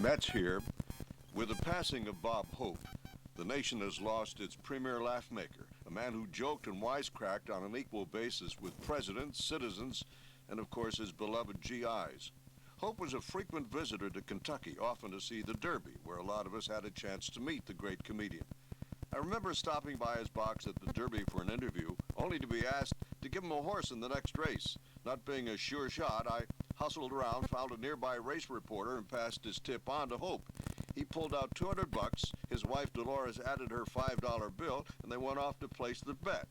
Metz here. With the passing of Bob Hope, the nation has lost its premier laugh maker, a man who joked and wisecracked on an equal basis with presidents, citizens, and of course his beloved GIs. Hope was a frequent visitor to Kentucky, often to see the Derby, where a lot of us had a chance to meet the great comedian. I remember stopping by his box at the Derby for an interview, only to be asked to give him a horse in the next race. Not being a sure shot, I hustled around, found a nearby race reporter, and passed his tip on to Hope. He pulled out $200, his wife Dolores added her $5 bill, and they went off to place the bet.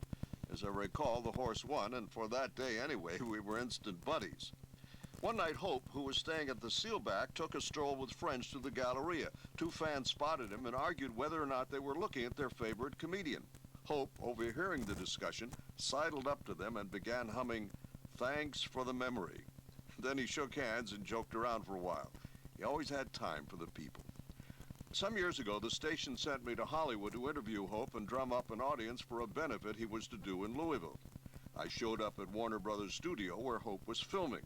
As I recall, the horse won, and for that day anyway, we were instant buddies. One night, Hope, who was staying at the Sealback, took a stroll with friends to the Galleria. Two fans spotted him and argued whether or not they were looking at their favorite comedian. Hope, overhearing the discussion, sidled up to them and began humming, "Thanks for the memory." Then he shook hands and joked around for a while. He always had time for the people. Some years ago, the station sent me to Hollywood to interview Hope and drum up an audience for a benefit he was to do in Louisville. I showed up at Warner Brothers' studio where Hope was filming.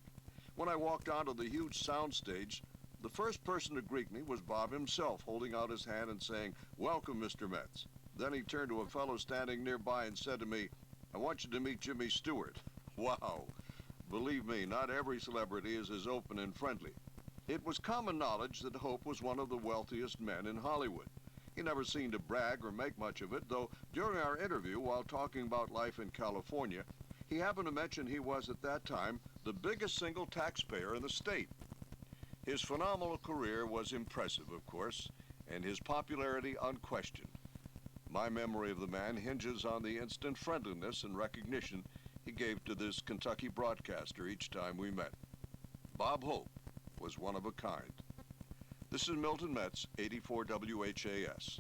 When I walked onto the huge soundstage, the first person to greet me was Bob himself, holding out his hand and saying, "Welcome, Mr. Metz." Then he turned to a fellow standing nearby and said to me, "I want you to meet Jimmy Stewart." Wow! Believe me, not every celebrity is as open and friendly. It was common knowledge that Hope was one of the wealthiest men in Hollywood. He never seemed to brag or make much of it, though during our interview, while talking about life in California, he happened to mention he was, at that time, the biggest single taxpayer in the state. His phenomenal career was impressive, of course, and his popularity unquestioned. My memory of the man hinges on the instant friendliness and recognition he gave to this Kentucky broadcaster each time we met. Bob Hope was one of a kind. This is Milton Metz, 84 WHAS.